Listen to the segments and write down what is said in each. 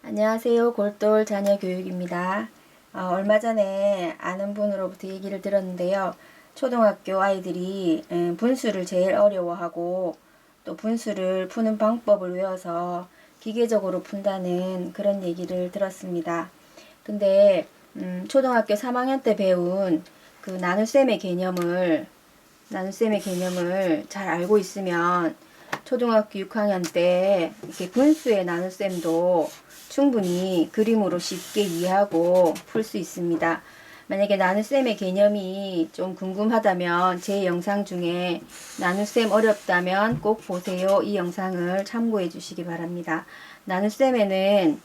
안녕하세요. 골똘 자녀교육입니다. 얼마 전에 아는 분으로부터 얘기를 들었는데요. 초등학교 아이들이 분수를 제일 어려워하고 또 분수를 푸는 방법을 외워서 기계적으로 푼다는 그런 얘기를 들었습니다. 근데 초등학교 3학년 때 배운 그 나눗셈의 개념을 잘 알고 있으면 초등학교 6학년 때 이렇게 분수의 나눗셈도 충분히 그림으로 쉽게 이해하고 풀 수 있습니다. 만약에 나눗셈의 개념이 좀 궁금하다면 제 영상 중에 나눗셈 어렵다면 꼭 보세요. 이 영상을 참고해 주시기 바랍니다. 나눗셈에는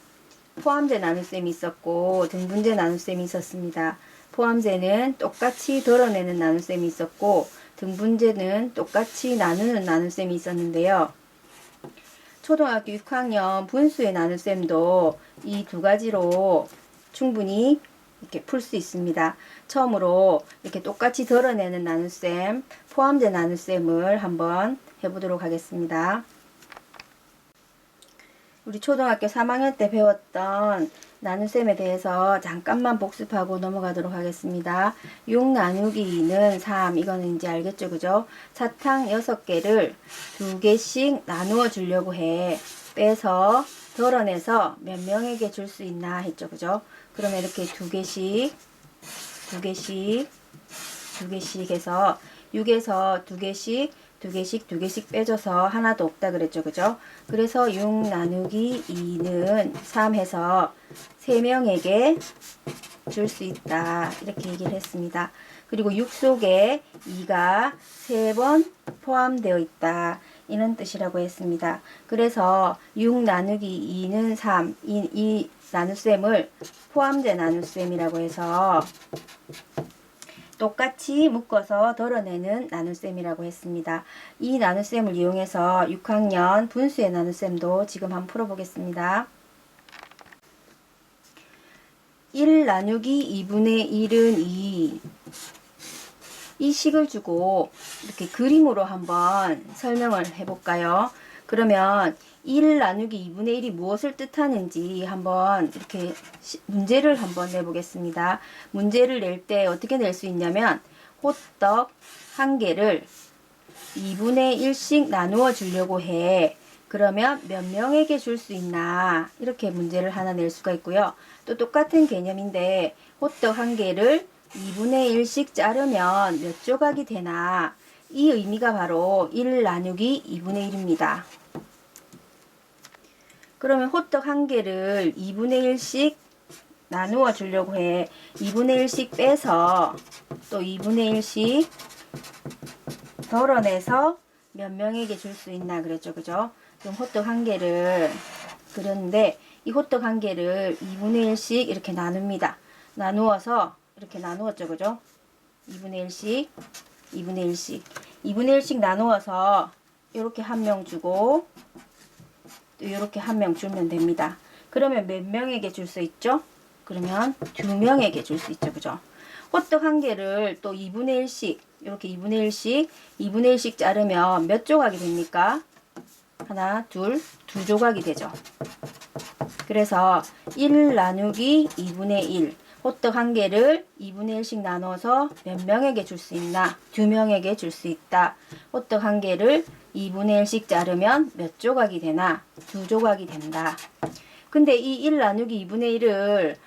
포함제 나눗셈이 있었고 등분제 나눗셈이 있었습니다. 포함제는 똑같이 덜어내는 나눗셈이 있었고 등분제는 똑같이 나누는 나눗셈이 있었는데요. 초등학교 6학년 분수의 나눗셈도 이 두 가지로 충분히 이렇게 풀 수 있습니다. 처음으로 이렇게 똑같이 덜어내는 나눗셈, 포함제 나눗셈을 한번 해보도록 하겠습니다. 우리 초등학교 3학년 때 배웠던 나눗셈에 대해서 잠깐만 복습하고 넘어가도록 하겠습니다. 6 나누기 2는 3. 이거는 이제 알겠죠? 그죠? 사탕 6개를 2개씩 나누어 주려고 해. 빼서 덜어내서 몇 명에게 줄 수 있나 했죠? 그죠? 그러면 이렇게 2개씩 해서 6에서 2개씩 빼줘서 하나도 없다 그랬죠. 그죠? 그래서 6 나누기 2는 3 해서 3명에게 줄 수 있다. 이렇게 얘기를 했습니다. 그리고 6 속에 2가 3번 포함되어 있다. 이런 뜻이라고 했습니다. 그래서 6 나누기 2는 3. 이 나눗셈을 포함제 나눗셈이라고 해서 똑같이 묶어서 덜어내는 나눗셈이라고 했습니다. 이 나눗셈을 이용해서 6학년 분수의 나눗셈도 지금 한번 풀어보겠습니다. 1 나누기 2분의 1은 2. 이 식을 주고 이렇게 그림으로 한번 설명을 해볼까요? 그러면 1 나누기 2분의 1이 무엇을 뜻하는지 한번 이렇게 문제를 한번 내보겠습니다. 문제를 낼 때 어떻게 낼 수 있냐면 호떡 1개를 2분의 1씩 나누어 주려고 해. 그러면 몇 명에게 줄 수 있나? 이렇게 문제를 하나 낼 수가 있고요. 또 똑같은 개념인데 호떡 1개를 2분의 1씩 자르면 몇 조각이 되나? 이 의미가 바로 1 나누기 2분의 1입니다. 그러면 호떡 1개를 2분의 1씩 나누어 주려고 해. 2분의 1씩 빼서 또 2분의 1씩 덜어내서 몇 명에게 줄 수 있나 그랬죠. 그죠? 그럼 호떡 1개를 그렸는데 이 호떡 1개를 2분의 1씩 이렇게 나눕니다. 나누어서 이렇게 나누었죠. 그죠? 2분의 1씩 2분의 1씩 나누어서 이렇게 한 명 주고 또 이렇게 한 명 주면 됩니다. 그러면 몇 명에게 줄 수 있죠? 그러면 2명에게 줄 수 있죠. 그죠? 호떡 1개를 또 2분의 1씩 이렇게 2분의 1씩 자르면 몇 조각이 됩니까? 하나, 둘, 2조각이 되죠. 그래서 1 나누기 2분의 1 호떡 1개를 2분의 1씩 나눠서 몇 명에게 줄 수 있나? 2명에게 줄 수 있다. 호떡 1개를 2분의 1씩 자르면 몇 조각이 되나? 2조각이 된다. 근데 이 1 나누기 2분의 1을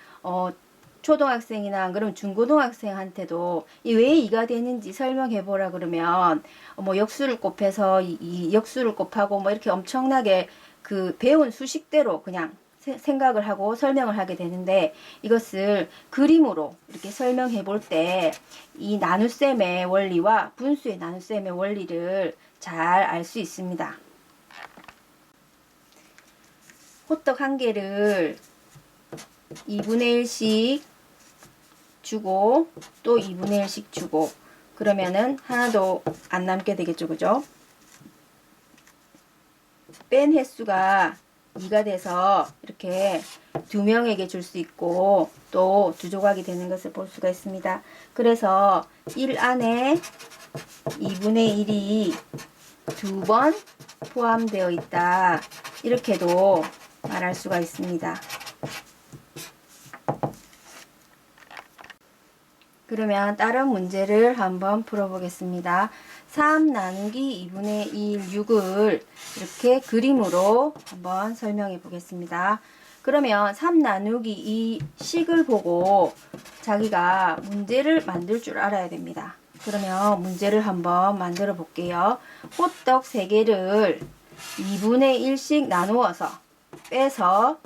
초등학생이나 그럼 중고등학생한테도 왜 2가 되는지 설명해 보라 그러면 뭐 역수를 곱해서 이 역수를 곱하고 뭐 이렇게 엄청나게 그 배운 수식대로 그냥 생각을 하고 설명을 하게 되는데 이것을 그림으로 이렇게 설명해 볼 때 이 나눗셈의 원리와 분수의 나눗셈의 원리를 잘 알 수 있습니다. 호떡 1개를 2분의 1씩 주고 또 2분의 1씩 주고 그러면은 하나도 안 남게 되겠죠. 그죠? 뺀 횟수가 2가 돼서 이렇게 2명에게 줄 수 있고 또 2조각이 되는 것을 볼 수가 있습니다. 그래서 1 안에 2분의 1이 2번 포함되어 있다. 이렇게도 말할 수가 있습니다. 그러면 다른 문제를 한번 풀어보겠습니다. 3 나누기 2분의 1 6을 이렇게 그림으로 한번 설명해 보겠습니다. 그러면 3 나누기 2 식을 보고 자기가 문제를 만들 줄 알아야 됩니다. 그러면 문제를 한번 만들어 볼게요. 호떡 3개를 2분의 1씩 나누어서 빼서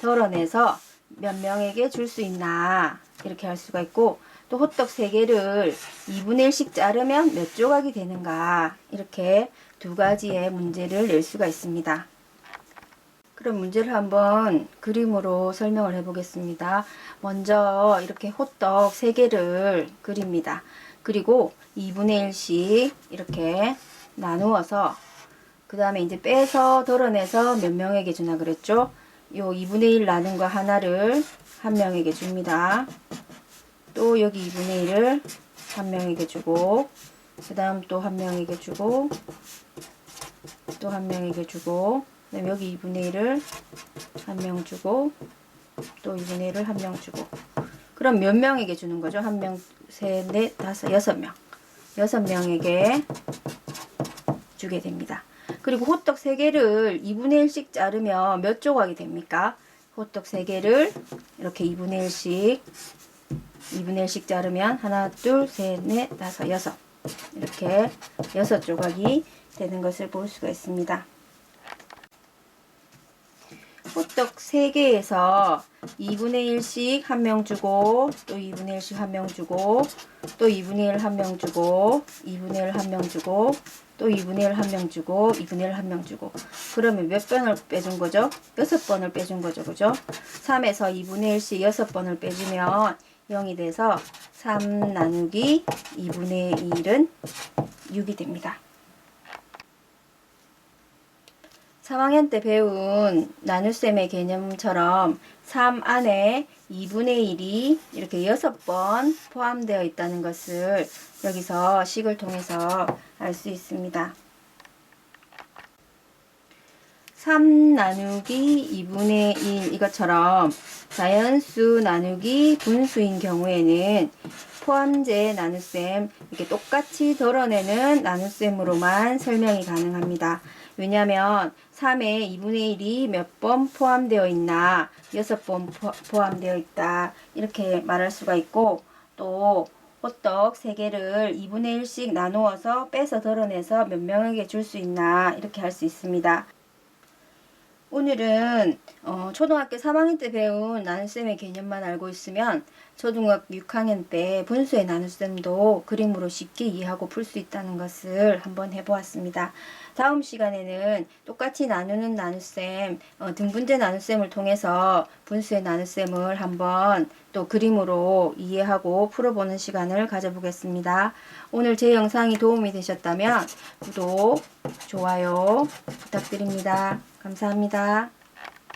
덜어내서 몇 명에게 줄 수 있나 이렇게 할 수가 있고, 또 호떡 3개를 2분의 1씩 자르면 몇 조각이 되는가, 이렇게 두 가지의 문제를 낼 수가 있습니다. 그럼 문제를 한번 그림으로 설명을 해 보겠습니다. 먼저 이렇게 호떡 3개를 그립니다. 그리고 2분의 1씩 이렇게 나누어서 그 다음에 이제 빼서 덜어내서 몇 명에게 주나 그랬죠? 요 2분의 1 나눈 거 하나를 한 명에게 줍니다. 또 여기 2분의 1을 한 명에게 주고, 그 다음 또 한 명에게 주고, 또 한 명에게 주고, 그 다음에 여기 2분의 1을 한 명 주고, 또 2분의 1을 한 명 주고. 그럼 몇 명에게 주는 거죠? 한 명, 셋, 넷, 다섯, 6명. 6명에게 주게 됩니다. 그리고 호떡 3개를 2분의 1씩 자르면 몇 조각이 됩니까? 호떡 3개를 이렇게 2분의 1씩 자르면 하나, 둘, 셋, 넷, 다섯, 6 이렇게 6조각이 되는 것을 볼 수가 있습니다. 호떡 3개에서 2분의 1씩 한 명 주고, 또 2분의 1씩 한 명 주고, 또 2분의 1 한 명 주고, 2분의 1 한 명 주고, 또 2분의 1 한 명 주고, 2분의 1 한 명 주고. 그러면 몇 번을 빼준 거죠? 6번을 빼준 거죠. 그죠? 3에서 2분의 1씩 6번을 빼주면 0이 돼서 3 나누기 2분의 1은 6이 됩니다. 3학년 때 배운 나눗셈의 개념처럼 3 안에 2분의 1이 이렇게 6번 포함되어 있다는 것을 여기서 식을 통해서 알 수 있습니다. 3 나누기 2분의 1 이것처럼 자연수 나누기 분수인 경우에는 포함제 나눗셈 이렇게 똑같이 덜어내는 나눗셈으로만 설명이 가능합니다. 왜냐하면 3에 2분의 1이 몇 번 포함되어 있나, 6번 포함되어 있다 이렇게 말할 수가 있고, 또 호떡 3개를 2분의 1씩 나누어서 빼서 덜어내서 몇 명에게 줄 수 있나 이렇게 할 수 있습니다. 오늘은 초등학교 3학년 때 배운 나눗셈의 개념만 알고 있으면 초등학교 6학년 때 분수의 나눗셈도 그림으로 쉽게 이해하고 풀 수 있다는 것을 한번 해보았습니다. 다음 시간에는 똑같이 나누는 나눗셈, 등분제 나눗셈을 통해서 분수의 나눗셈을 한번 또 그림으로 이해하고 풀어보는 시간을 가져보겠습니다. 오늘 제 영상이 도움이 되셨다면 구독, 좋아요 부탁드립니다. 감사합니다.